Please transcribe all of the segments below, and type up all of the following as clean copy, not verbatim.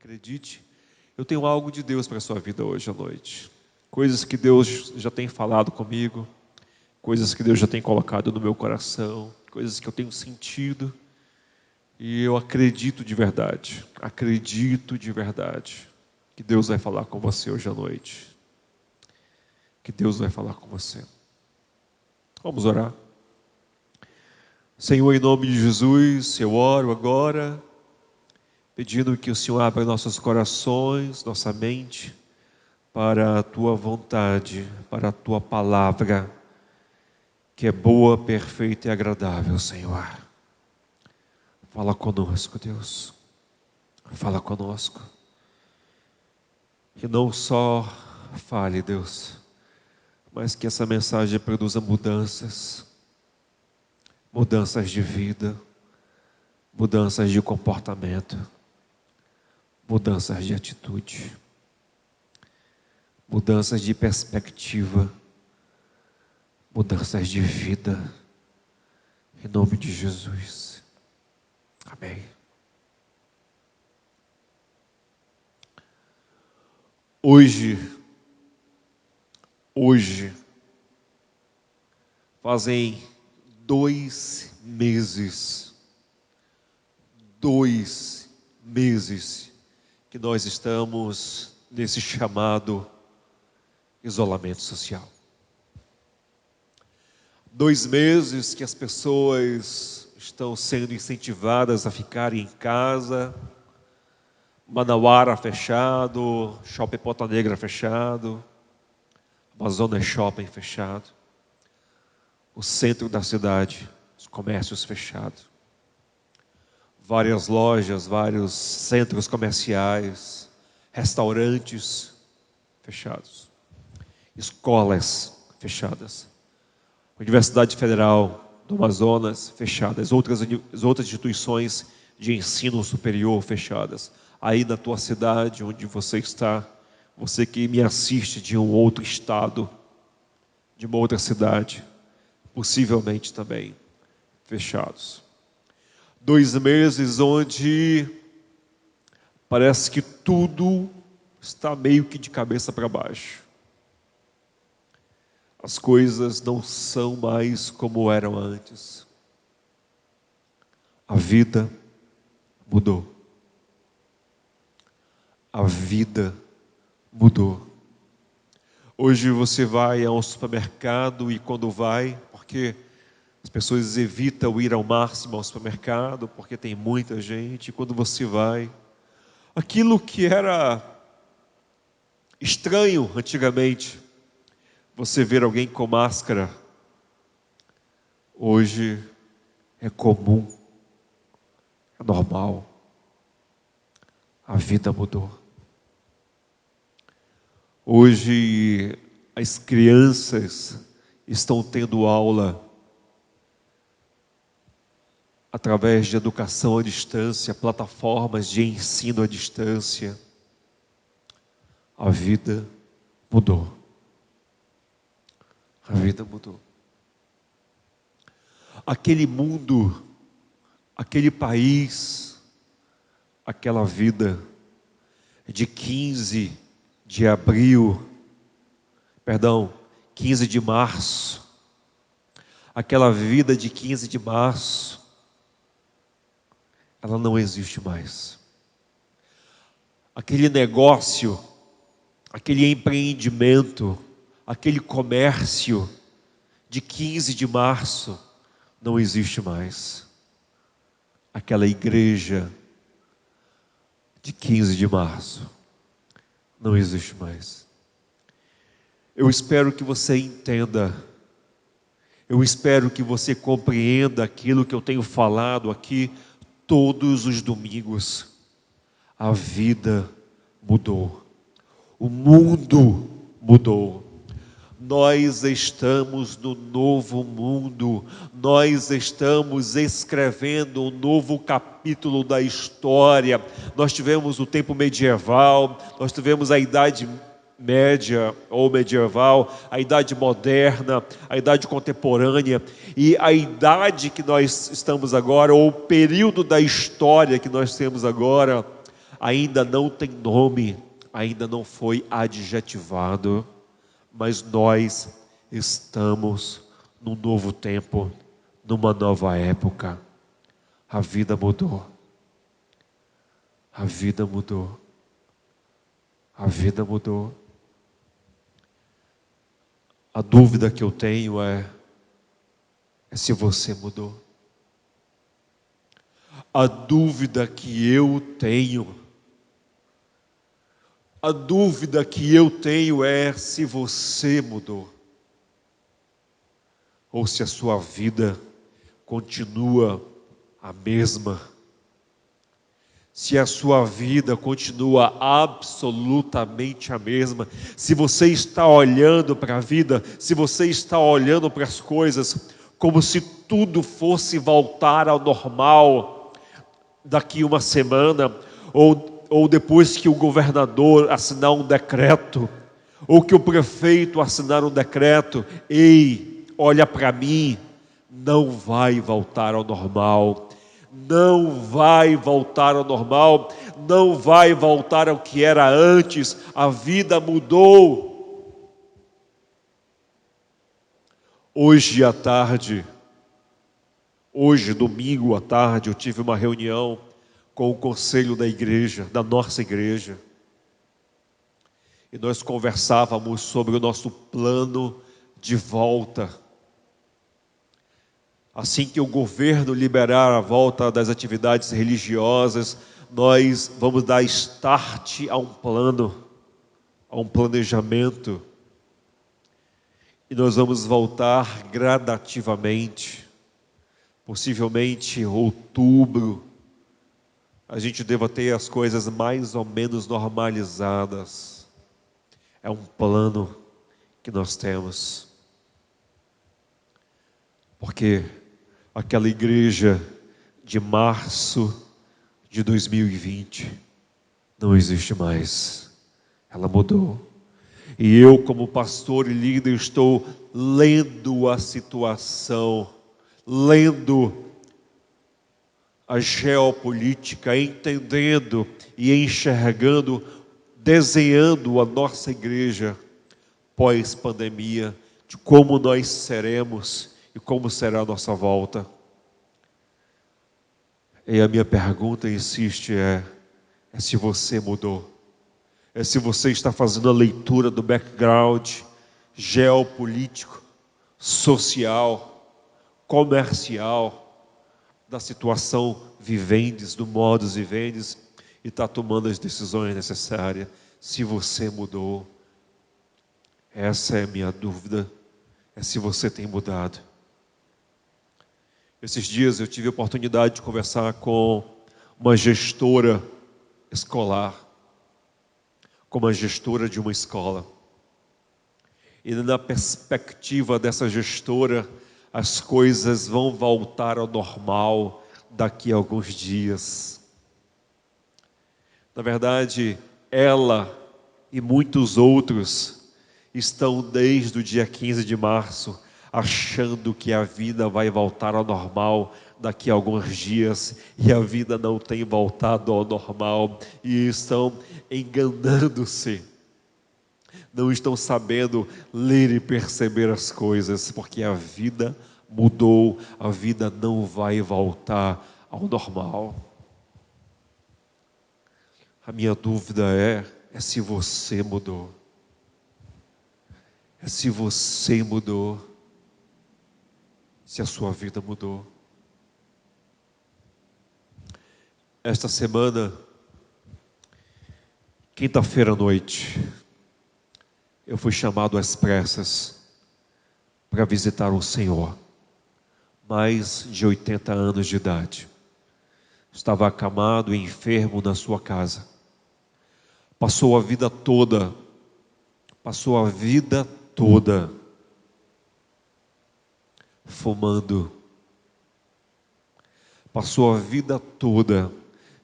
Acredite, eu tenho algo de Deus para a sua vida hoje à noite. Coisas que Deus já tem falado comigo, coisas que Deus já tem colocado no meu coração, coisas que eu tenho sentido. E eu acredito de verdade que Deus vai falar com você hoje à noite. Que Deus vai falar com você. Vamos orar. Senhor, em nome de Jesus, eu oro agora, pedindo que o Senhor abra nossos corações, nossa mente, para a Tua vontade, para a Tua palavra, que é boa, perfeita e agradável, Senhor. Fala conosco, Deus. Fala conosco. Que não só fale, Deus, mas que essa mensagem produza mudanças de vida, mudanças de comportamento, mudanças de atitude, mudanças de perspectiva, mudanças de vida, em nome de Jesus. Amém. Hoje, fazem 2 meses que nós estamos nesse chamado isolamento social. 2 meses que as pessoas estão sendo incentivadas a ficarem em casa, Manauara fechado, Shopping Ponta Negra fechado, Amazonas Shopping fechado, o centro da cidade, os comércios fechados, várias lojas, vários centros comerciais, restaurantes fechados, escolas fechadas, Universidade Federal do Amazonas fechadas, outras instituições de ensino superior fechadas. Aí na tua cidade, onde você está, você que me assiste de um outro estado, de uma outra cidade, possivelmente também fechados. 2 meses onde parece que tudo está meio que de cabeça para baixo. As coisas não são mais como eram antes. A vida mudou. A vida mudou. Hoje você vai ao supermercado e quando vai, porque as pessoas evitam ir ao máximo ao supermercado, porque tem muita gente, e quando você vai, aquilo que era estranho antigamente, você ver alguém com máscara, hoje é comum, é normal. A vida mudou. Hoje as crianças estão tendo aula através de educação à distância, plataformas de ensino à distância. A vida mudou. A vida mudou. Aquele mundo, aquele país, aquela vida de 15 de março, aquela vida de 15 de março, ela não existe mais. Aquele negócio, aquele empreendimento, aquele comércio de 15 de março não existe mais. Aquela igreja de 15 de março não existe mais. Eu espero que você entenda, eu espero que você compreenda aquilo que eu tenho falado aqui todos os domingos. A vida mudou, o mundo mudou. Nós estamos no novo mundo, nós estamos escrevendo um novo capítulo da história. Nós tivemos o tempo medieval, nós tivemos a Idade Média ou medieval, a Idade Moderna, a Idade Contemporânea, e a idade que nós estamos agora, ou o período da história que nós temos agora, ainda não tem nome, ainda não foi adjetivado, mas nós estamos num novo tempo, numa nova época. A vida mudou. A vida mudou. A vida mudou. A dúvida que eu tenho é se você mudou. A dúvida que eu tenho, é se você mudou. Ou se a sua vida continua a mesma. Se a sua vida continua absolutamente a mesma. Se você está olhando para a vida, se você está olhando para as coisas, como se tudo fosse voltar ao normal daqui uma semana, ou depois que o governador assinar um decreto, ou que o prefeito assinar um decreto, ei, olha para mim, não vai voltar ao normal, não vai voltar ao normal, não vai voltar ao que era antes, a vida mudou. Hoje à tarde, hoje domingo à tarde, eu tive uma reunião com o conselho da igreja, da nossa igreja, e nós conversávamos sobre o nosso plano de volta. Assim que o governo liberar a volta das atividades religiosas, nós vamos dar start a um plano, a um planejamento, e nós vamos voltar gradativamente. Possivelmente em outubro, a gente deva ter as coisas mais ou menos normalizadas. É um plano que nós temos. Porque aquela igreja de março de 2020 não existe mais. Ela mudou. E eu, como pastor e líder, estou lendo a situação, lendo a geopolítica, entendendo e enxergando, desenhando a nossa igreja pós-pandemia, de como nós seremos e como será a nossa volta. E a minha pergunta, insiste, é se você mudou, é se você está fazendo a leitura do background geopolítico, social, comercial, da situação vivendes, do modus vivendi, e está tomando as decisões necessárias. Se você mudou, essa é a minha dúvida, é se você tem mudado. Esses dias eu tive a oportunidade de conversar com uma gestora escolar, com uma gestora de uma escola. E na perspectiva dessa gestora, as coisas vão voltar ao normal daqui a alguns dias. Na verdade, ela e muitos outros estão desde o dia 15 de março achando que a vida vai voltar ao normal daqui a alguns dias, e a vida não tem voltado ao normal, e estão enganando-se. Não estão sabendo ler e perceber as coisas, porque a vida mudou, a vida não vai voltar ao normal. A minha dúvida é se você mudou. É se você mudou, se a sua vida mudou. Esta semana, quinta-feira à noite, eu fui chamado às pressas para visitar um senhor, mais de 80 anos de idade. Estava acamado e enfermo na sua casa. Passou a vida toda fumando. Passou a vida toda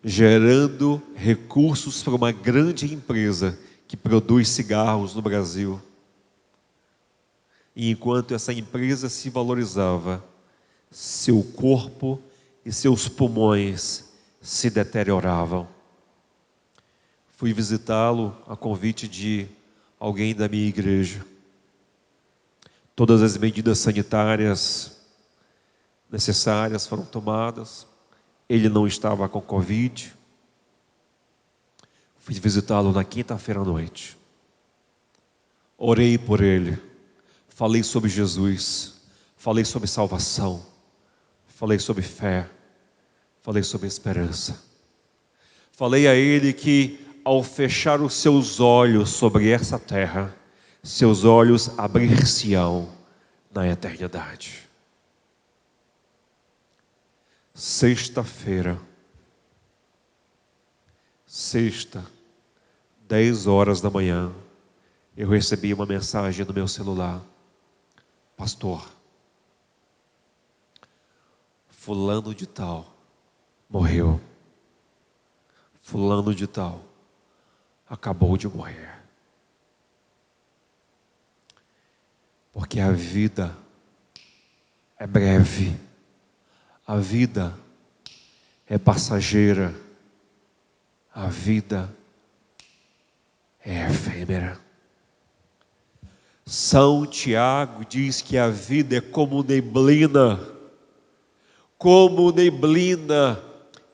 gerando recursos para uma grande empresa que produz cigarros no Brasil. E enquanto essa empresa se valorizava, seu corpo e seus pulmões se deterioravam. Fui visitá-lo a convite de alguém da minha igreja. Todas as medidas sanitárias necessárias foram tomadas. Ele não estava com Covid. Fui visitá-lo na quinta-feira à noite. Orei por ele. Falei sobre Jesus. Falei sobre salvação. Falei sobre fé. Falei sobre esperança. Falei a ele que ao fechar os seus olhos sobre essa terra, seus olhos abrir-se-ão na eternidade. Sexta-feira, 10 horas da manhã, eu recebi uma mensagem no meu celular: pastor, fulano de tal morreu. Fulano de tal acabou de morrer. Porque a vida é breve, a vida é passageira, a vida é efêmera. São Tiago diz que a vida é como neblina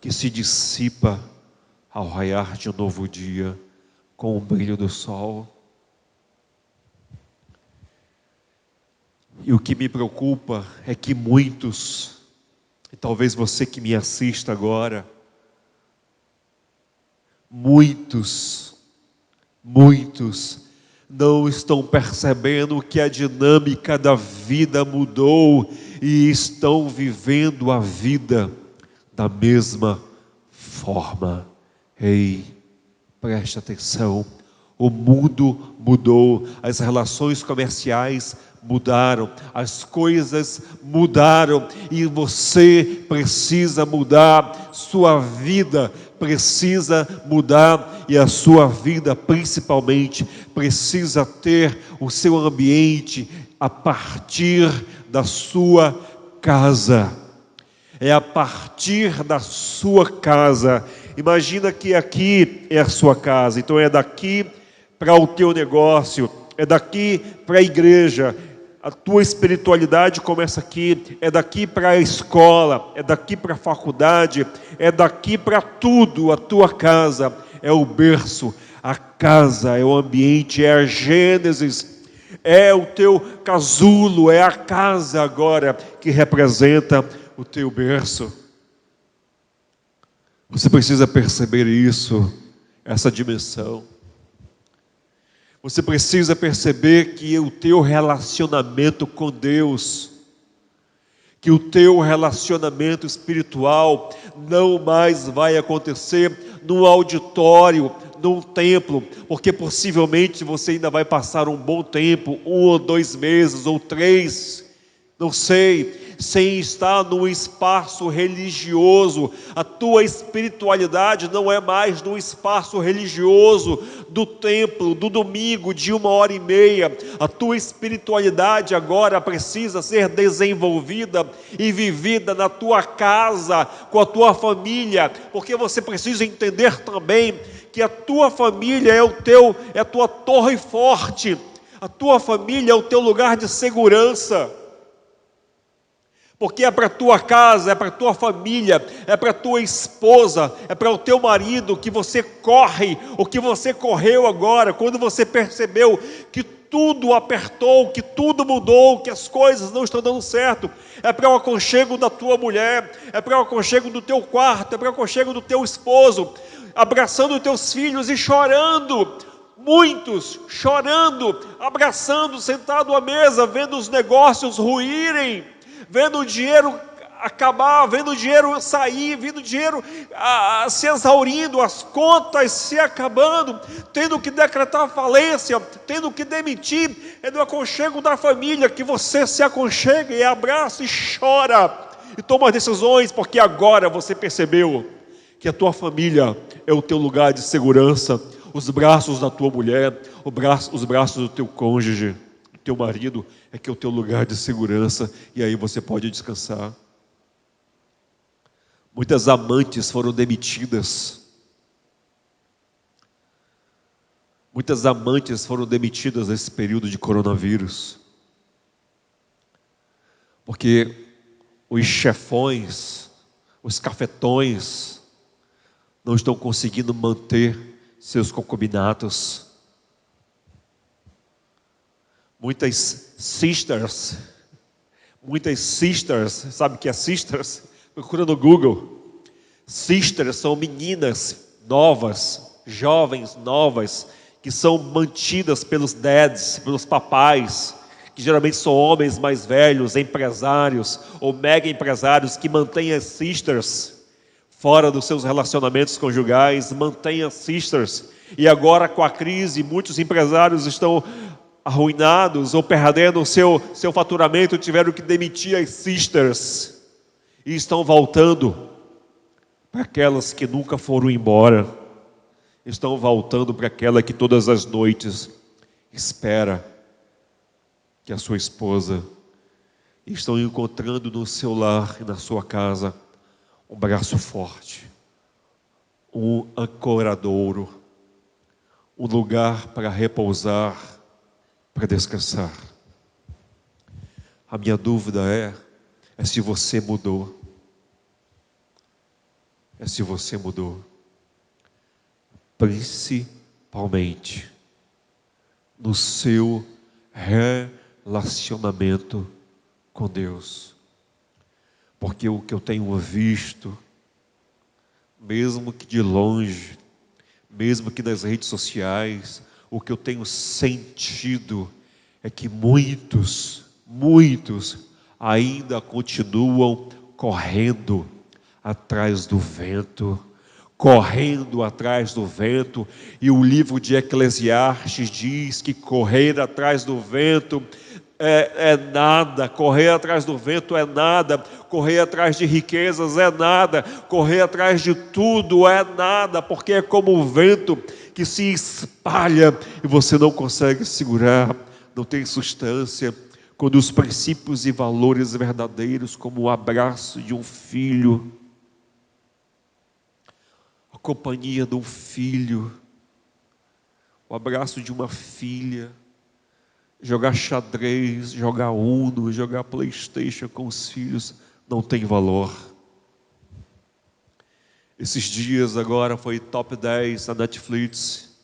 que se dissipa ao raiar de um novo dia, com o brilho do sol. E o que me preocupa é que muitos, e talvez você que me assista agora, muitos não estão percebendo que a dinâmica da vida mudou e estão vivendo a vida da mesma forma. Ei, preste atenção, o mundo mudou, as relações comerciais mudaram, as coisas mudaram e você precisa mudar, sua vida precisa mudar e a sua vida principalmente precisa ter o seu ambiente a partir da sua casa. É a partir da sua casa. Imagina que aqui é a sua casa, então é daqui para o teu negócio, é daqui para a igreja, a tua espiritualidade começa aqui, é daqui para a escola, é daqui para a faculdade, é daqui para tudo. A tua casa é o berço, a casa é o ambiente, é a Gênesis, é o teu casulo, é a casa agora que representa o teu berço. Você precisa perceber isso, essa dimensão. Você precisa perceber que o teu relacionamento com Deus, que o teu relacionamento espiritual não mais vai acontecer num auditório, num templo, porque possivelmente você ainda vai passar um bom tempo, 1 ou 2 meses ou 3, não sei, sem estar num espaço religioso. A tua espiritualidade não é mais num espaço religioso do templo, do domingo, de 1h30. A tua espiritualidade agora precisa ser desenvolvida e vivida na tua casa, com a tua família, porque você precisa entender também que a tua família é a tua torre forte, a tua família é o teu lugar de segurança. Porque é para a tua casa, é para a tua família, é para a tua esposa, é para o teu marido que você corre, o que você correu agora, quando você percebeu que tudo apertou, que tudo mudou, que as coisas não estão dando certo. É para o aconchego da tua mulher, é para o aconchego do teu quarto, é para o aconchego do teu esposo, abraçando os teus filhos e chorando. Muitos chorando, abraçando, sentado à mesa, vendo os negócios ruírem, vendo o dinheiro acabar, vendo o dinheiro sair, vendo o dinheiro se exaurindo, as contas se acabando, tendo que decretar falência, tendo que demitir. É no aconchego da família que você se aconchega e abraça e chora e toma decisões, porque agora você percebeu que a tua família é o teu lugar de segurança, os braços da tua mulher, os braços do teu cônjuge, teu marido é que é o teu lugar de segurança, e aí você pode descansar. Muitas amantes foram demitidas Muitas amantes foram demitidas nesse período de coronavírus, porque os chefões, os cafetões, não estão conseguindo manter seus concubinatos. Muitas sisters, sabe o que é sisters? Procura no Google. Sisters são meninas novas, jovens novas, que são mantidas pelos dads, pelos papais, que geralmente são homens mais velhos, empresários ou mega empresários, que mantêm as sisters fora dos seus relacionamentos conjugais, mantêm as sisters. E agora, com a crise, muitos empresários estão arruinados ou perdendo o seu faturamento, tiveram que demitir as sisters e estão voltando para aquelas que nunca foram embora, estão voltando para aquela que todas as noites espera que a sua esposa, e estão encontrando no seu lar e na sua casa um braço forte, um ancoradouro, um lugar para repousar, para descansar. A minha dúvida é se você mudou. É se você mudou. Principalmente no seu relacionamento com Deus. Porque o que eu tenho visto, mesmo que de longe, mesmo que nas redes sociais, o que eu tenho sentido é que muitos ainda continuam correndo atrás do vento, e o livro de Eclesiastes diz que correr atrás do vento é nada, correr atrás do vento é nada, correr atrás de riquezas é nada, correr atrás de tudo é nada, porque é como o vento que se espalha e você não consegue segurar, não tem substância. Quando os princípios e valores verdadeiros, como o abraço de um filho, a companhia de um filho, o abraço de uma filha, jogar xadrez, jogar Uno, jogar PlayStation com os filhos, não tem valor. Esses dias agora foi top 10 na Netflix,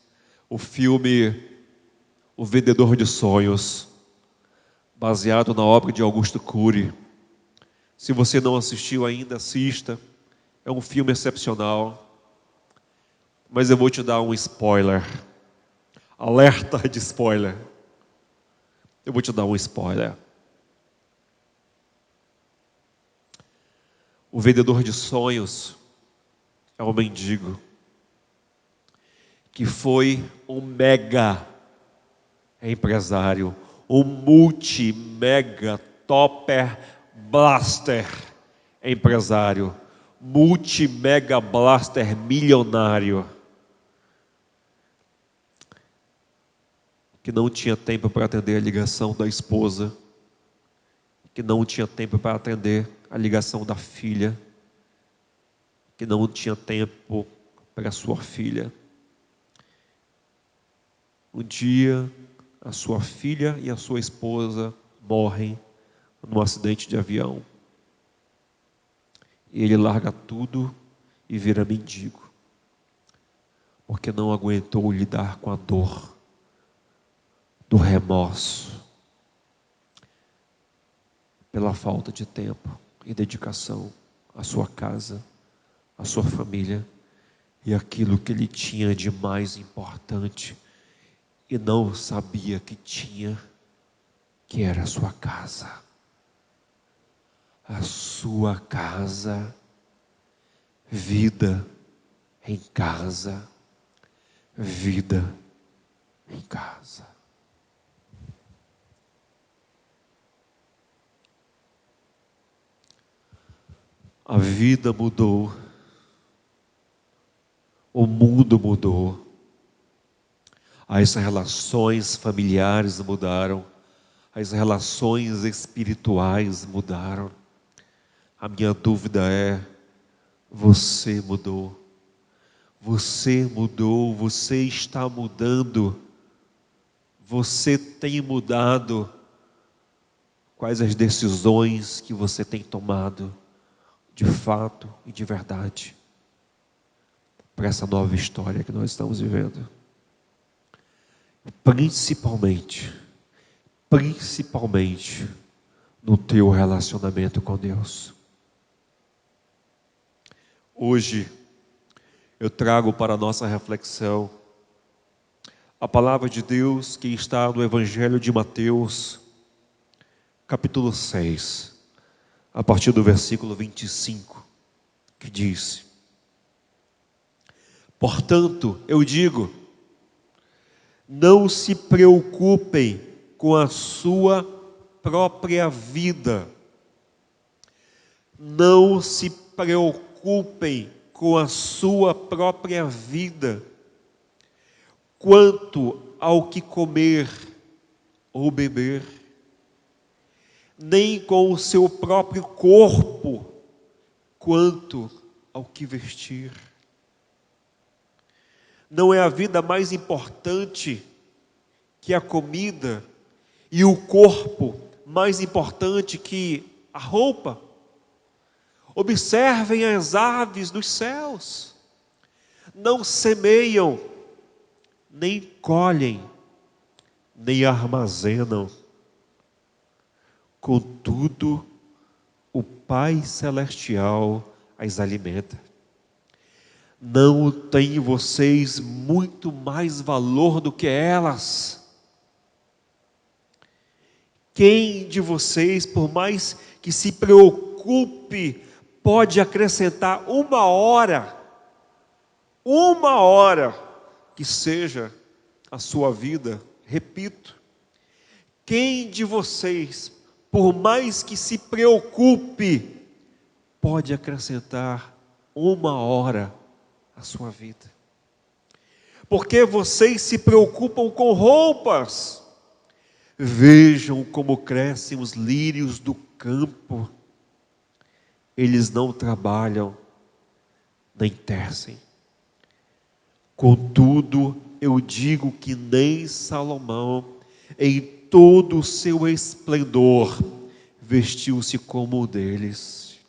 o filme O Vendedor de Sonhos, baseado na obra de Augusto Cury. Se você não assistiu ainda, assista. É um filme excepcional. Mas eu vou te dar um spoiler. Alerta de spoiler. Eu vou te dar um spoiler. O vendedor de sonhos é um mendigo que foi um mega empresário, um multi-mega topper blaster empresário, multi-mega blaster milionário, que não tinha tempo para atender a ligação da esposa, que não tinha tempo para atender a ligação da filha, que não tinha tempo para sua filha. Um dia, a sua filha e a sua esposa morrem num acidente de avião. E ele larga tudo e vira mendigo, porque não aguentou lidar com a dor do remorso, pela falta de tempo e dedicação à sua casa, à sua família e aquilo que ele tinha de mais importante e não sabia que tinha, que era a sua casa. A sua casa, vida em casa, vida em casa. A vida mudou, o mundo mudou, as relações familiares mudaram, as relações espirituais mudaram. A minha dúvida é: você mudou? Você mudou, você está mudando você tem mudado? Quais as decisões que você tem tomado de fato e de verdade para essa nova história que nós estamos vivendo? Principalmente no teu relacionamento com Deus. Hoje eu trago para a nossa reflexão a palavra de Deus que está no Evangelho de Mateus, capítulo 6, a partir do versículo 25, que diz: portanto, eu digo, não se preocupem com a sua própria vida. Não se preocupem com a sua própria vida, quanto ao que comer ou beber, nem com o seu próprio corpo, quanto ao que vestir. Não é a vida mais importante que a comida, e o corpo mais importante que a roupa? Observem as aves dos céus, não semeiam, nem colhem, nem armazenam. Contudo, o Pai Celestial as alimenta. Não têm vocês muito mais valor do que elas? Quem de vocês, por mais que se preocupe, pode acrescentar uma hora que seja a sua vida? Repito, quem de vocês, por mais que se preocupe, pode acrescentar uma hora à sua vida? Porque vocês se preocupam com roupas. Vejam como crescem os lírios do campo. Eles não trabalham, nem tecem. Contudo, eu digo que nem Salomão, em todo o seu esplendor, vestiu-se como um deles.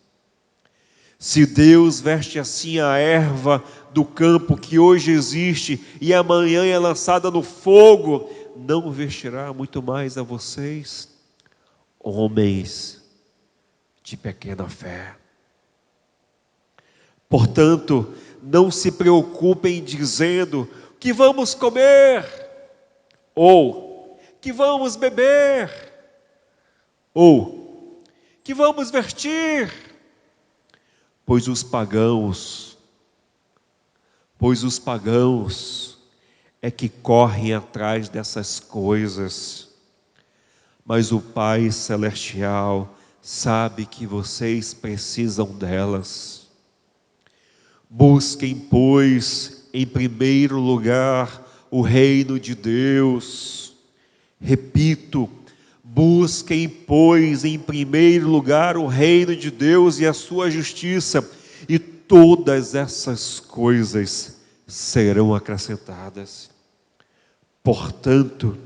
Se Deus veste assim a erva do campo que hoje existe e amanhã é lançada no fogo, não vestirá muito mais a vocês, homens de pequena fé? Portanto, não se preocupem dizendo: que vamos comer? Ou que vamos beber? Ou que vamos vestir? Pois os pagãos é que correm atrás dessas coisas. Mas o Pai Celestial sabe que vocês precisam delas. Busquem, pois, em primeiro lugar o reino de Deus. Repito, busquem, pois, em primeiro lugar o reino de Deus e a sua justiça, e todas essas coisas serão acrescentadas. Portanto,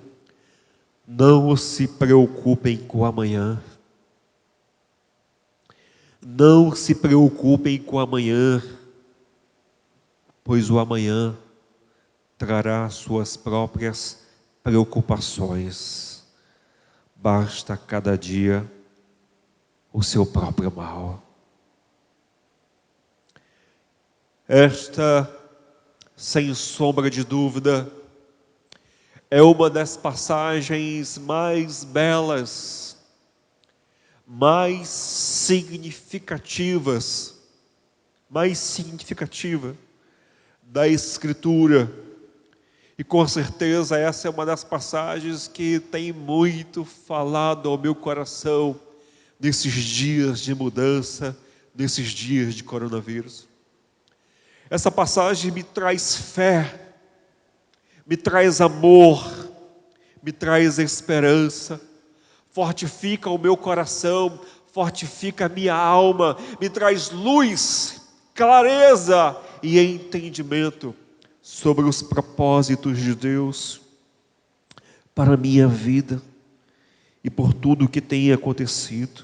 não se preocupem com o amanhã. Não se preocupem com o amanhã, pois o amanhã trará suas próprias preocupações. Basta cada dia o seu próprio mal. Esta, sem sombra de dúvida, é uma das passagens mais belas, mais significativa da Escritura. E com certeza essa é uma das passagens que tem muito falado ao meu coração nesses dias de mudança, nesses dias de coronavírus. Essa passagem me traz fé, me traz amor, me traz esperança, fortifica o meu coração, fortifica a minha alma, me traz luz, clareza e entendimento sobre os propósitos de Deus para a minha vida e por tudo o que tem acontecido.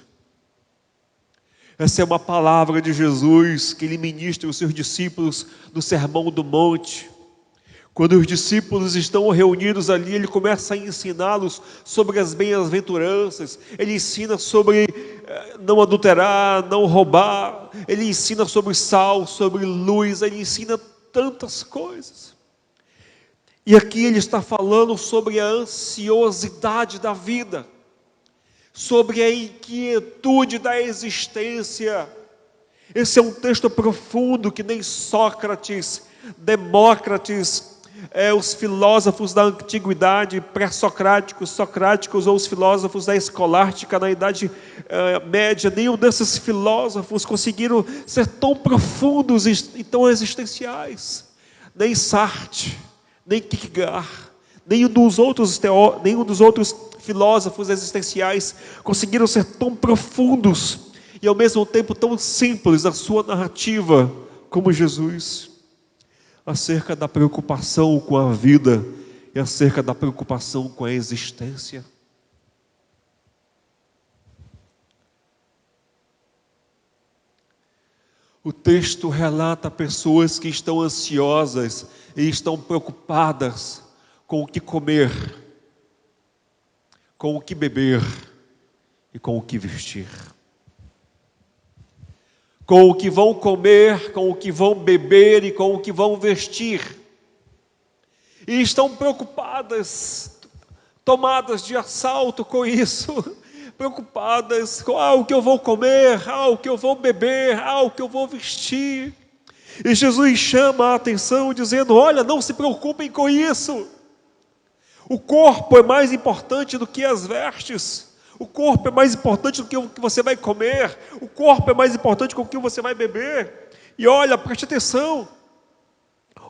Essa é uma palavra de Jesus que Ele ministra aos seus discípulos no Sermão do Monte. Quando os discípulos estão reunidos ali, Ele começa a ensiná-los sobre as bem-aventuranças. Ele ensina sobre não adulterar, não roubar. Ele ensina sobre sal, sobre luz. Ele ensina tantas coisas. E aqui Ele está falando sobre a ansiosidade da vida, sobre a inquietude da existência. Esse é um texto profundo que nem Sócrates, Demócritos, os filósofos da antiguidade, pré-socráticos, socráticos, ou os filósofos da escolástica na Idade Média, nenhum desses filósofos conseguiram ser tão profundos e tão existenciais. Nem Sartre, nem Kierkegaard, nenhum dos outros filósofos existenciais conseguiram ser tão profundos e ao mesmo tempo tão simples na sua narrativa como Jesus, acerca da preocupação com a vida e acerca da preocupação com a existência. O texto relata pessoas que estão ansiosas e estão preocupadas com o que comer, com o que beber e com o que vestir. Com o que vão comer, com o que vão beber e com o que vão vestir. E estão preocupadas, tomadas de assalto com isso, preocupadas com o que eu vou comer, o que eu vou beber, o que eu vou vestir. E Jesus chama a atenção dizendo: olha, não se preocupem com isso. O corpo é mais importante do que as vestes. O corpo é mais importante do que o que você vai comer. O corpo é mais importante do que você vai beber. E olha, preste atenção.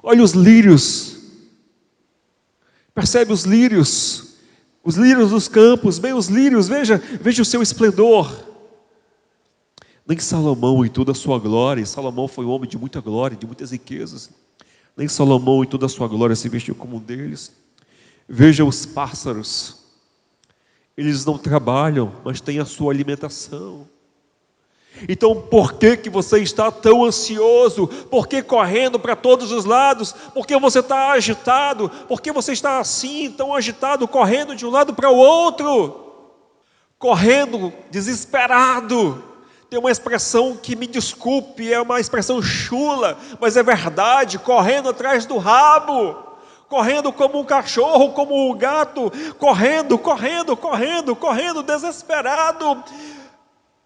Olha os lírios. Percebe os lírios? Os lírios dos campos. Bem, os lírios, veja o seu esplendor. Nem Salomão em toda a sua glória, e Salomão foi um homem de muita glória, de muitas riquezas. Nem Salomão em toda a sua glória se vestiu como um deles. Veja os pássaros. Eles não trabalham, mas têm a sua alimentação. Então por que você está tão ansioso? Por que correndo para todos os lados? Por que você está agitado? Por que você está assim, tão agitado, correndo de um lado para o outro? Correndo, desesperado. Tem uma expressão que, me desculpe, é uma expressão chula, mas é verdade, correndo atrás do rabo. Correndo como um cachorro, como um gato, correndo, desesperado.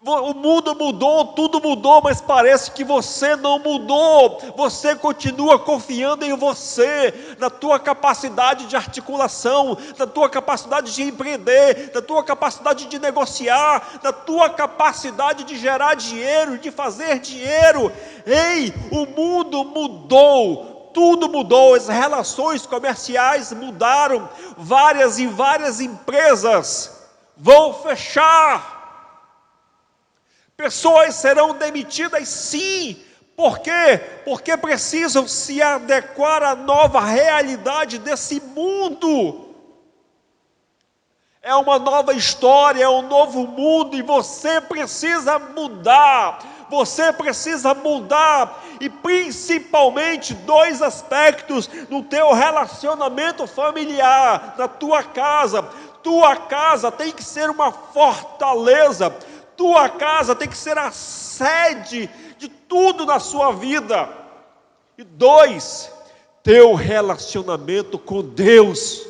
O mundo mudou, tudo mudou, mas parece que você não mudou. Você continua confiando em você, na tua capacidade de articulação, na tua capacidade de empreender, na tua capacidade de negociar, na tua capacidade de gerar dinheiro, de fazer dinheiro. Ei, o mundo mudou. Tudo mudou, as relações comerciais mudaram, várias empresas vão fechar, pessoas serão demitidas sim, por quê? Porque precisam se adequar à nova realidade desse mundo. É uma nova história, é um novo mundo e você precisa mudar. Você precisa mudar, e principalmente dois aspectos no teu relacionamento familiar, na tua casa. Tua casa tem que ser uma fortaleza, tua casa tem que ser a sede de tudo na sua vida. E dois, teu relacionamento com Deus.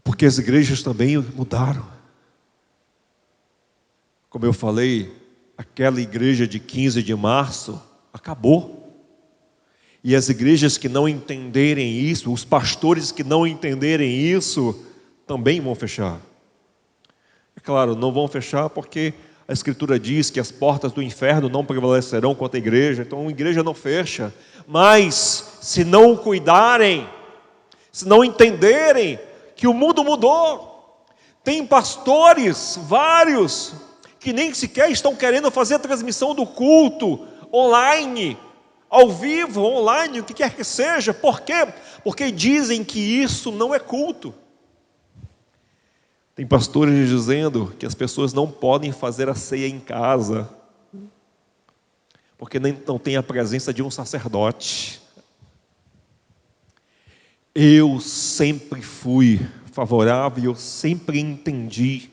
Porque as igrejas também mudaram. Como eu falei, aquela igreja de 15 de março acabou. E as igrejas que não entenderem isso, os pastores que não entenderem isso, também vão fechar. É claro, não vão fechar porque a Escritura diz que as portas do inferno não prevalecerão contra a igreja. Então a igreja não fecha. Mas se não cuidarem, se não entenderem que o mundo mudou, tem pastores, vários, que nem sequer estão querendo fazer a transmissão do culto online. ao vivo, online, o que quer que seja. Por quê? Porque dizem que isso não é culto. Tem pastores dizendo que as pessoas não podem fazer a ceia em casa, porque não tem a presença de um sacerdote. Eu sempre fui favorável, eu sempre entendi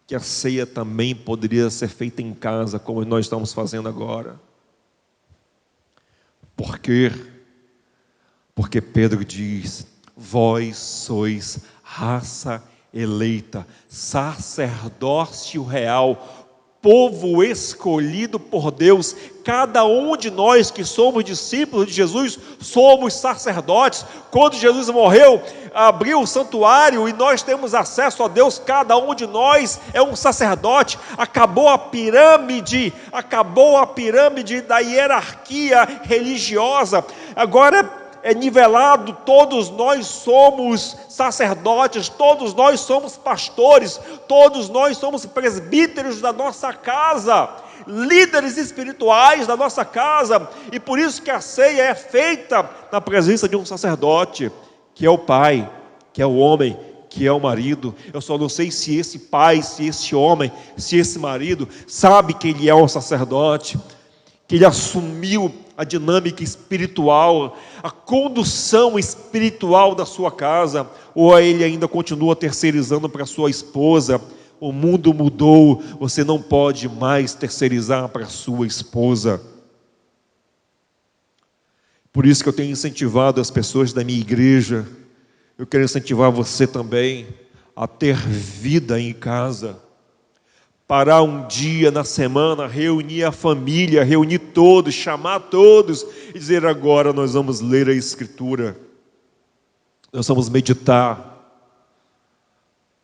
que a ceia também poderia ser feita em casa, como nós estamos fazendo agora. Por quê? Porque Pedro diz: vós sois raça eleita, sacerdócio real, povo escolhido por Deus. Cada um de nós que somos discípulos de Jesus, somos sacerdotes. Quando Jesus morreu, abriu o santuário e nós temos acesso a Deus. Cada um de nós é um sacerdote. Acabou a pirâmide da hierarquia religiosa. Agora é nivelado, todos nós somos sacerdotes, todos nós somos pastores, todos nós somos presbíteros da nossa casa, líderes espirituais da nossa casa, e por isso que a ceia é feita na presença de um sacerdote, que é o pai, que é o homem, que é o marido. Eu só não sei se esse pai, se esse homem, se esse marido sabe que ele é um sacerdote, que ele assumiu a dinâmica espiritual, a condução espiritual da sua casa, ou ele ainda continua terceirizando para sua esposa. O mundo mudou, você não pode mais terceirizar para sua esposa. Por isso que eu tenho incentivado as pessoas da minha igreja, eu quero incentivar você também a ter vida em casa. Parar um dia na semana, reunir a família, reunir todos, chamar todos e dizer: agora nós vamos ler a Escritura, nós vamos meditar,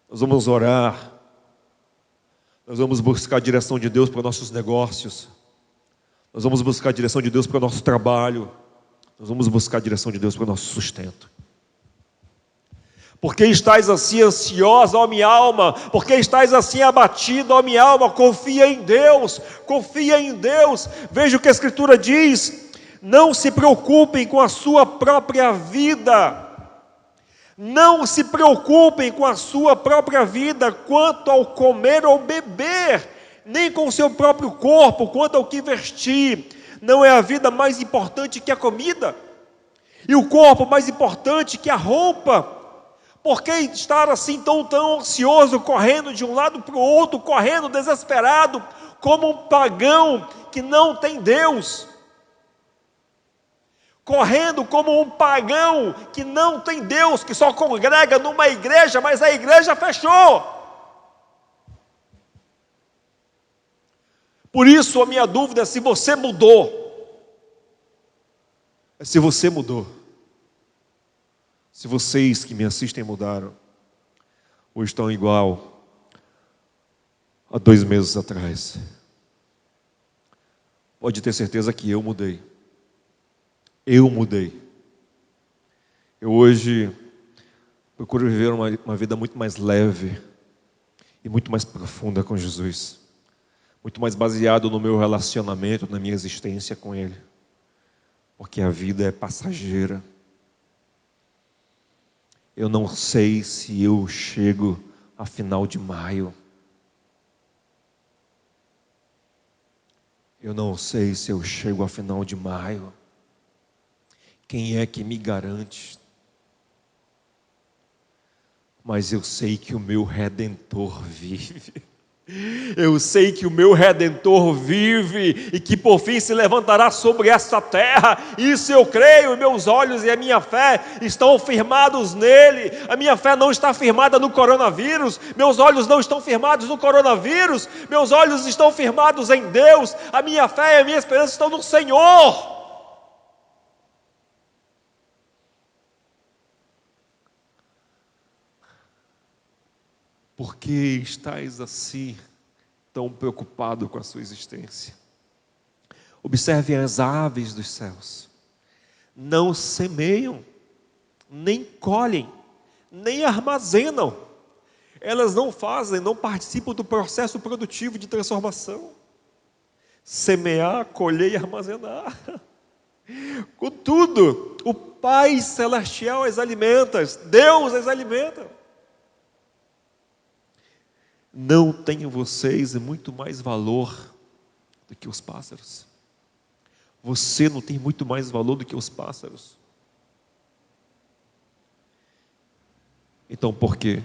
nós vamos orar, nós vamos buscar a direção de Deus para nossos negócios, nós vamos buscar a direção de Deus para o nosso trabalho, nós vamos buscar a direção de Deus para o nosso sustento. Por que estás assim ansiosa, ó minha alma? Por que estás assim abatida, ó minha alma? Confia em Deus, confia em Deus. Veja o que a Escritura diz: não se preocupem com a sua própria vida, não se preocupem com a sua própria vida, quanto ao comer ou beber, nem com o seu próprio corpo, quanto ao que vestir. Não é a vida mais importante que a comida? E o corpo mais importante que a roupa? Por que estar assim tão ansioso, correndo de um lado para o outro, correndo desesperado, como um pagão que não tem Deus? Correndo como um pagão que não tem Deus, que só congrega numa igreja, mas a igreja fechou. Por isso a minha dúvida é se você mudou. Se você mudou. Se vocês que me assistem mudaram, ou estão igual a 2 meses atrás, pode ter certeza que eu mudei. Eu mudei. Eu hoje procuro viver uma vida muito mais leve e muito mais profunda com Jesus, muito mais baseado no meu relacionamento, na minha existência com Ele, porque a vida é passageira. Eu não sei se eu chego a final de maio. Eu não sei se eu chego a final de maio. Quem é que me garante? Mas eu sei que o meu Redentor vive. Eu sei que o meu Redentor vive e que por fim se levantará sobre esta terra. Isso eu creio, meus olhos e a minha fé estão firmados nele. A minha fé não está firmada no coronavírus, meus olhos não estão firmados no coronavírus, meus olhos estão firmados em Deus. A minha fé e a minha esperança estão no Senhor. Por que estás assim, tão preocupado com a sua existência? Observe as aves dos céus. Não semeiam, nem colhem, nem armazenam. Elas não participam do processo produtivo de transformação. Semear, colher e armazenar. Contudo, o Pai Celestial as alimenta, Deus as alimenta. Não tenham vocês muito mais valor do que os pássaros? Você não tem muito mais valor do que os pássaros? Então por quê?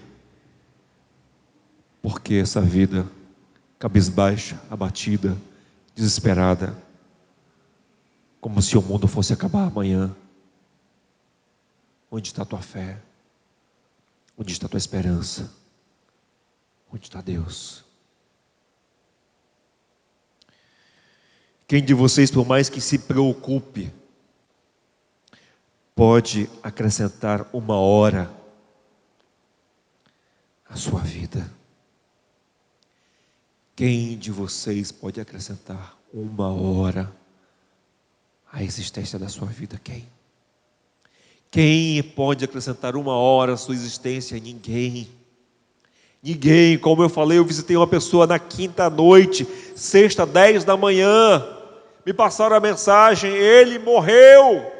Porque essa vida cabisbaixa, abatida, desesperada, como se o mundo fosse acabar amanhã. Onde está a tua fé? Onde está a tua esperança? Onde está Deus? Quem de vocês, por mais que se preocupe, pode acrescentar uma hora à sua vida? Quem de vocês pode acrescentar uma hora à existência da sua vida? Quem? Quem pode acrescentar uma hora à sua existência? Ninguém. Ninguém. Como eu falei, eu visitei uma pessoa na quinta noite, sexta, 10 da manhã. Me passaram a mensagem: ele morreu.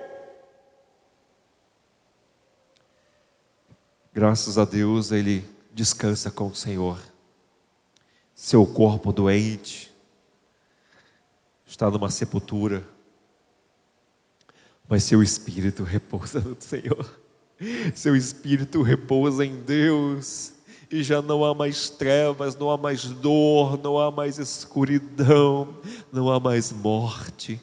Graças a Deus, ele descansa com o Senhor. Seu corpo doente está numa sepultura, mas seu espírito repousa no Senhor. Seu espírito repousa em Deus, e já não há mais trevas, não há mais dor, não há mais escuridão, não há mais morte.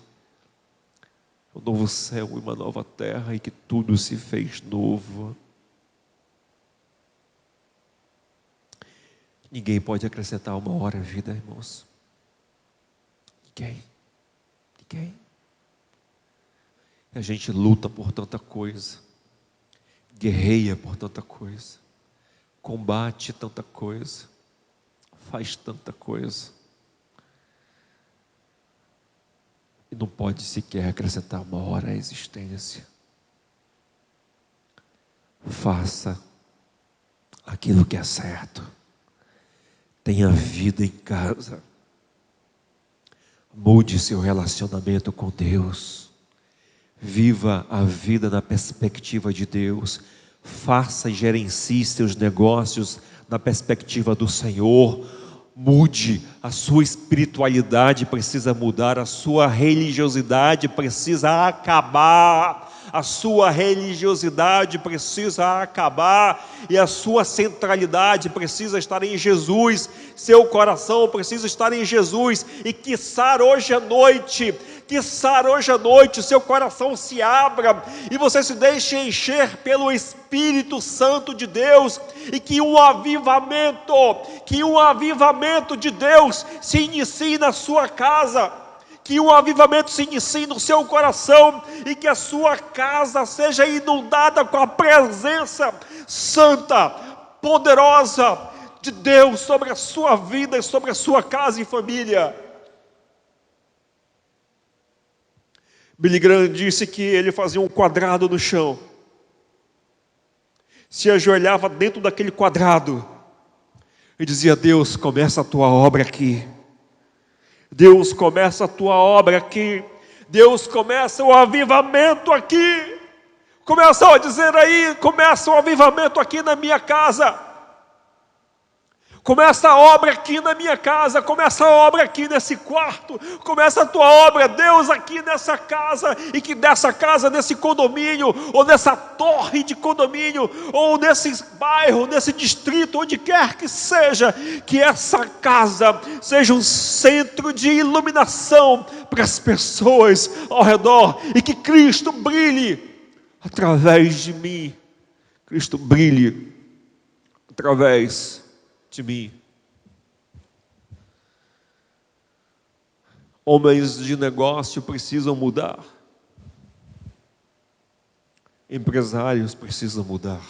Um novo céu e uma nova terra, e que tudo se fez novo. Ninguém pode acrescentar uma hora à vida, irmãos. Ninguém. A gente luta por tanta coisa, guerreia por tanta coisa, combate tanta coisa, faz tanta coisa, e não pode sequer acrescentar uma hora à existência. Faça aquilo que é certo. Tenha vida em casa. Mude seu relacionamento com Deus. Viva a vida na perspectiva de Deus. Faça e gerencie seus negócios na perspectiva do Senhor. Mude, a sua espiritualidade precisa mudar, a sua religiosidade precisa acabar. A sua religiosidade precisa acabar, e a sua centralidade precisa estar em Jesus. Seu coração precisa estar em Jesus, e quiçá hoje à noite, seu coração se abra, e você se deixe encher pelo Espírito Santo de Deus, e que um avivamento de Deus se inicie na sua casa, que um avivamento se inicie no seu coração, e que a sua casa seja inundada com a presença santa, poderosa de Deus sobre a sua vida e sobre a sua casa e família. Billy Graham disse que ele fazia um quadrado no chão, se ajoelhava dentro daquele quadrado e dizia: Deus, começa a tua obra aqui. Deus, começa a tua obra aqui. Deus, começa o avivamento aqui. Começa a dizer aí: começa o avivamento aqui na minha casa. Começa a obra aqui na minha casa, começa a obra aqui nesse quarto, começa a tua obra, Deus, aqui nessa casa, e que dessa casa, nesse condomínio, ou nessa torre de condomínio, ou nesse bairro, nesse distrito, onde quer que seja, que essa casa seja um centro de iluminação para as pessoas ao redor, e que Cristo brilhe através de mim, Cristo brilhe através de mim. Homens de negócio precisam mudar. Empresários precisam mudar.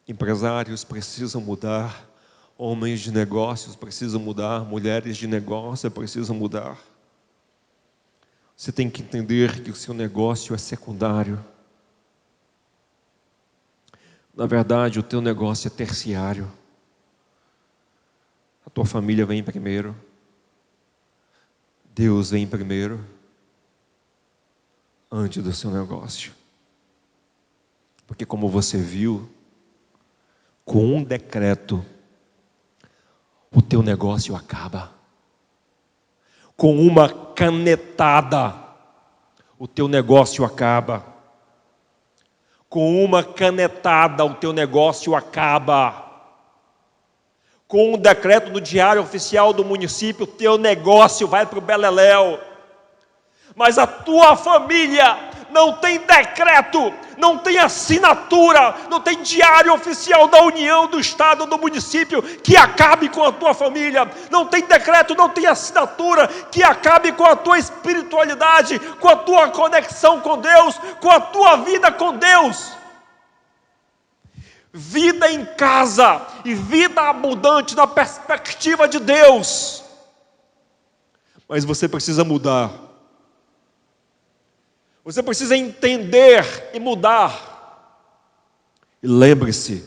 Empresários precisam mudar. Homens de negócios precisam mudar. Mulheres de negócio precisam mudar. Você tem que entender que o seu negócio é secundário. Na verdade, o teu negócio é terciário. A tua família vem primeiro. Deus vem primeiro. antes do seu negócio. Porque como você viu, com um decreto, o teu negócio acaba. Com uma canetada, o teu negócio acaba. Com uma canetada, o teu negócio acaba. Com um decreto do Diário Oficial do município, o teu negócio vai para o beleléu. Mas a tua família não tem decreto, não tem assinatura, não tem diário oficial da União, do Estado, do município que acabe com a tua família. Não tem decreto, não tem assinatura que acabe com a tua espiritualidade, com a tua conexão com Deus, com a tua vida com Deus. Vida em casa e vida abundante na perspectiva de Deus. Mas você precisa mudar. Você precisa entender e mudar. E lembre-se,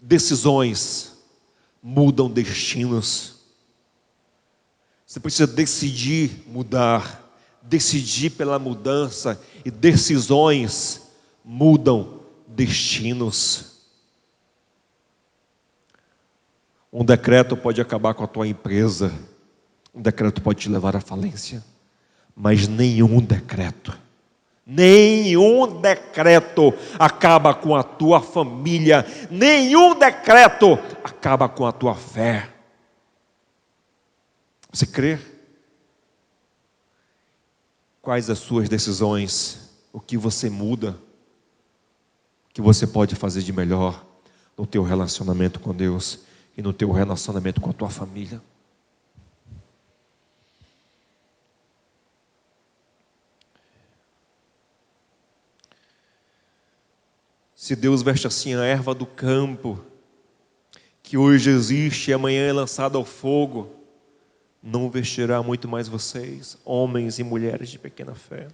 decisões mudam destinos. Você precisa decidir mudar, decidir pela mudança, e decisões mudam destinos. Um decreto pode acabar com a tua empresa, um decreto pode te levar à falência, mas nenhum decreto acaba com a tua família, nenhum decreto acaba com a tua fé. Você crê? Quais as suas decisões? O que você muda? O que você pode fazer de melhor no teu relacionamento com Deus e no teu relacionamento com a tua família? Se Deus veste assim a erva do campo, que hoje existe e amanhã é lançada ao fogo, não vestirá muito mais vocês, homens e mulheres de pequena fé.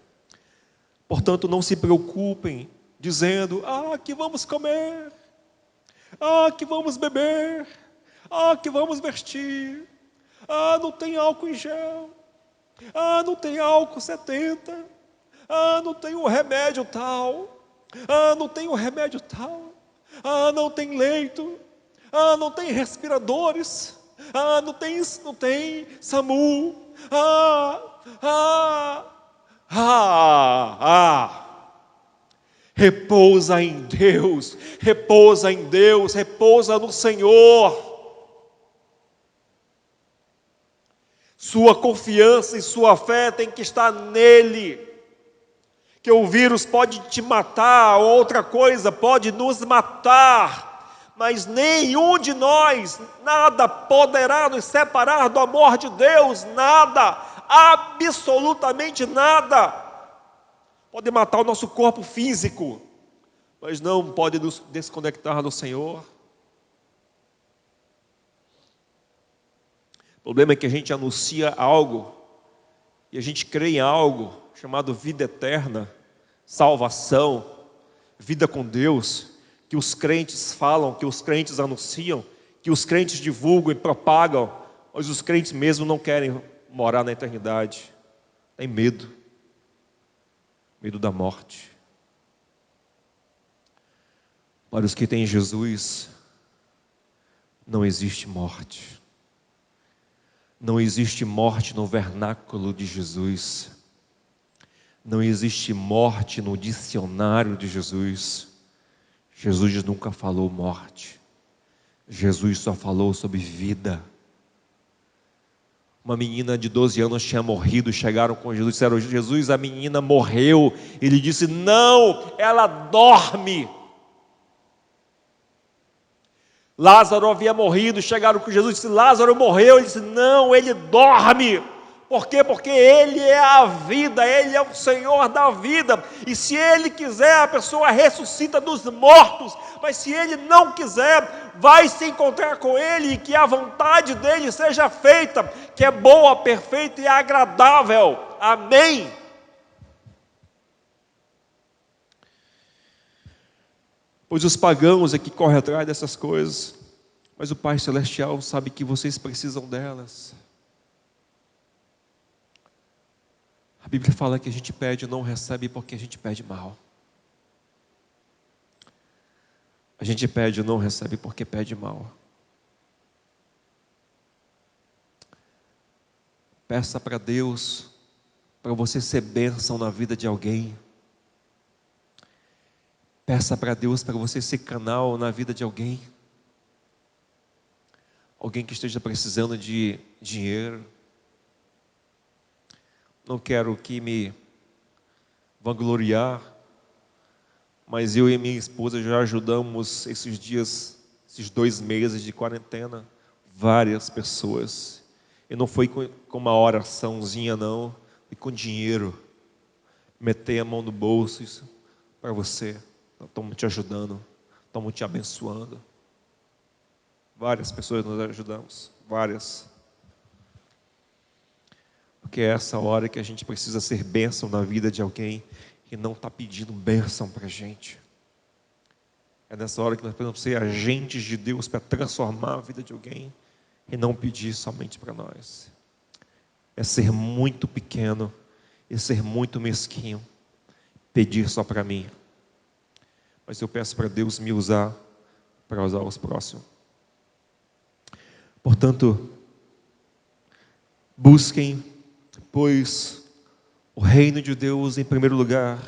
Portanto, não se preocupem, dizendo: que vamos comer, que vamos beber, que vamos vestir, não tem álcool em gel, não tem álcool 70, não tem o remédio tal, não tem o remédio tal, não tem leito, não tem respiradores, não tem SAMU, repousa em Deus, repousa em Deus, repousa no Senhor. Sua confiança e sua fé tem que estar nele. Que o vírus pode te matar, ou outra coisa pode nos matar, mas nenhum de nós, nada poderá nos separar do amor de Deus, nada, absolutamente nada. Pode matar o nosso corpo físico, mas não pode nos desconectar do Senhor. O problema é que a gente anuncia algo, e a gente crê em algo chamado vida eterna, salvação, vida com Deus, que os crentes falam, que os crentes anunciam, que os crentes divulgam e propagam, mas os crentes mesmo não querem morar na eternidade. Tem medo da morte. Para os que têm Jesus, não existe morte. Não existe morte no vernáculo de Jesus. Não existe morte no dicionário de Jesus. Jesus nunca falou morte. Jesus só falou sobre vida. Uma menina de 12 anos tinha morrido, chegaram com Jesus e disseram: Jesus, a menina morreu. Ele disse: não, ela dorme. Lázaro havia morrido, chegaram com Jesus e disse: Lázaro morreu. Ele disse: não, ele dorme. Por quê? Porque Ele é a vida, Ele é o Senhor da vida, e se Ele quiser, a pessoa ressuscita dos mortos, mas se Ele não quiser, vai se encontrar com Ele, e que a vontade dEle seja feita, que é boa, perfeita e agradável. Amém? Pois os pagãos é que correm atrás dessas coisas, mas o Pai Celestial sabe que vocês precisam delas. Bíblia fala que a gente pede e não recebe porque a gente pede mal. A gente pede e não recebe porque pede mal. Peça para Deus, para você ser bênção na vida de alguém. Peça para Deus para você ser canal na vida de alguém. Alguém que esteja precisando de dinheiro. Não quero que me vangloriar, mas eu e minha esposa já ajudamos esses dias, esses 2 meses de quarentena, várias pessoas. E não foi com uma oraçãozinha não, e com dinheiro. Meter a mão no bolso, isso para você. Estamos te ajudando, estamos te abençoando. Várias pessoas nós ajudamos, várias. Porque é essa hora que a gente precisa ser bênção na vida de alguém que não está pedindo bênção para a gente. É nessa hora que nós precisamos ser agentes de Deus para transformar a vida de alguém e não pedir somente para nós. É ser muito pequeno e ser muito mesquinho, pedir só para mim. Mas eu peço para Deus me usar para usar os próximos. Portanto, busquem, pois, o reino de Deus em primeiro lugar,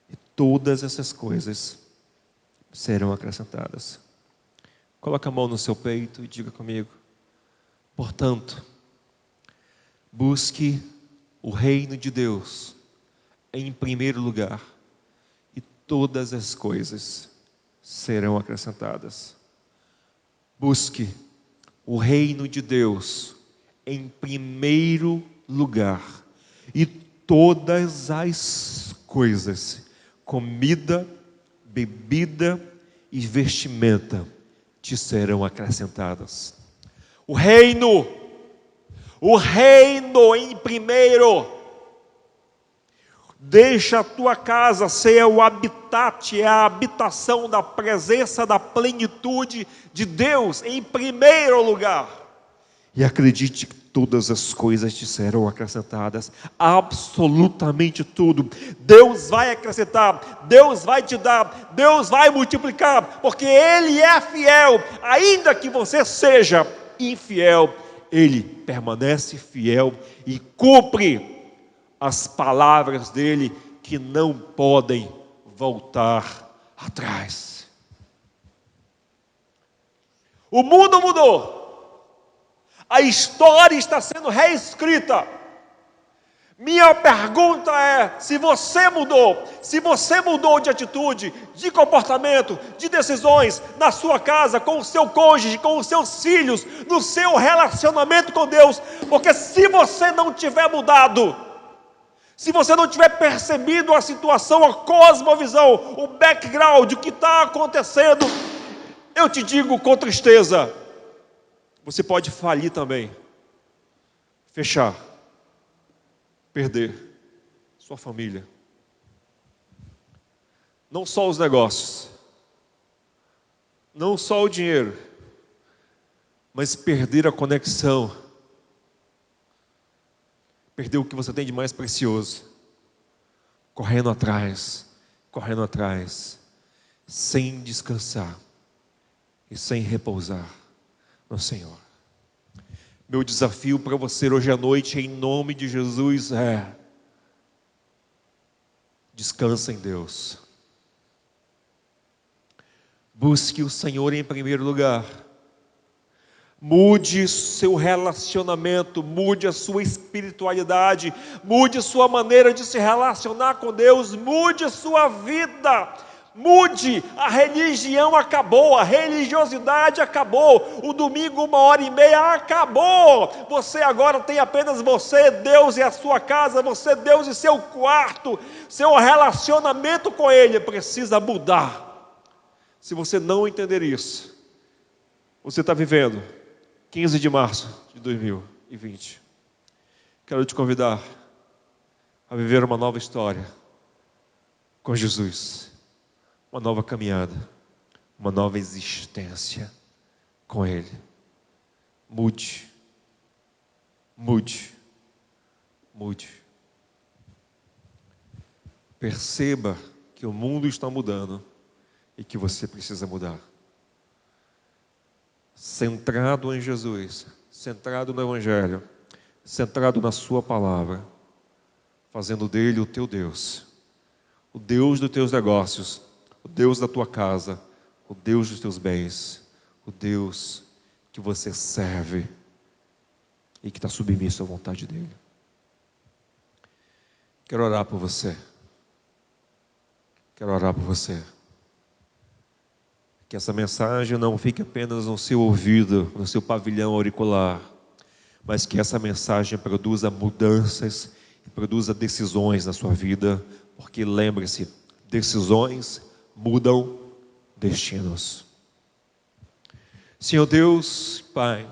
e todas essas coisas serão acrescentadas. Coloque a mão no seu peito e diga comigo: portanto, busque o reino de Deus em primeiro lugar, e todas as coisas serão acrescentadas. Busque o reino de Deus em primeiro lugar, e todas as coisas, comida, bebida e vestimenta, te serão acrescentadas. O reino em primeiro. Deixa a tua casa ser o habitat, é a habitação da presença, da plenitude de Deus em primeiro lugar. E acredite que todas as coisas te serão acrescentadas, absolutamente tudo. Deus vai acrescentar, Deus vai te dar, Deus vai multiplicar, porque Ele é fiel, ainda que você seja infiel, Ele permanece fiel e cumpre as palavras dele que não podem voltar atrás. O mundo mudou. A história está sendo reescrita. Minha pergunta é: se você mudou de atitude, de comportamento, de decisões, na sua casa, com o seu cônjuge, com os seus filhos, no seu relacionamento com Deus, porque se você não tiver mudado, se você não tiver percebido a situação, a cosmovisão, o background, o que está acontecendo, eu te digo com tristeza, você pode falir também, fechar, perder sua família. Não só os negócios, não só o dinheiro, mas perder a conexão. Perder o que você tem de mais precioso, correndo atrás, sem descansar e sem repousar no Senhor. Meu desafio para você hoje à noite, em nome de Jesus, é: descansa em Deus. Busque o Senhor em primeiro lugar. Mude seu relacionamento, mude a sua espiritualidade, mude a sua maneira de se relacionar com Deus, mude a sua vida, mude. A religião acabou, a religiosidade acabou, o domingo 1h30 acabou. Você agora tem apenas você, Deus e a sua casa, você, Deus e seu quarto. Seu relacionamento com Ele precisa mudar. Se você não entender isso, você está vivendo 15 de março de 2020. Quero te convidar a viver uma nova história com Jesus, uma nova caminhada, uma nova existência com Ele. Mude. perceba que o mundo está mudando e que você precisa mudar. Centrado em Jesus, centrado no Evangelho, centrado na sua palavra, fazendo dele o teu Deus, o Deus dos teus negócios, o Deus da tua casa, o Deus dos teus bens, o Deus que você serve e que está submisso à vontade dele. Quero orar por você. Quero orar por você. Que essa mensagem não fique apenas no seu ouvido, no seu pavilhão auricular, mas que essa mensagem produza mudanças e produza decisões na sua vida, porque lembre-se, decisões mudam destinos. Senhor Deus, Pai,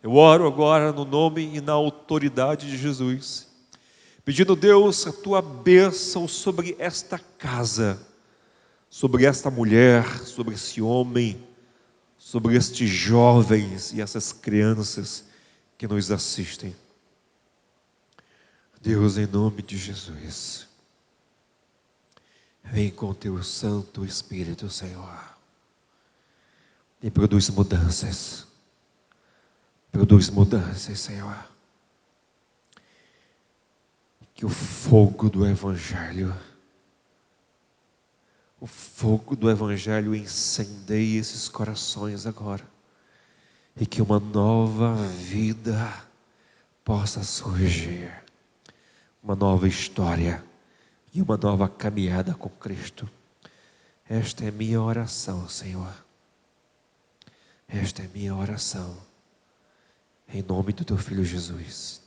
eu oro agora no nome e na autoridade de Jesus, pedindo, Deus, a tua bênção sobre esta casa, sobre esta mulher, sobre esse homem, sobre estes jovens e essas crianças que nos assistem. Deus, em nome de Jesus, vem com o teu Santo Espírito, Senhor, e produz mudanças. Produz mudanças, Senhor. Que o fogo do Evangelho, incendeie esses corações agora. E que uma nova vida possa surgir. Uma nova história e uma nova caminhada com Cristo. Esta é minha oração, Senhor. Esta é minha oração. Em nome do teu Filho Jesus.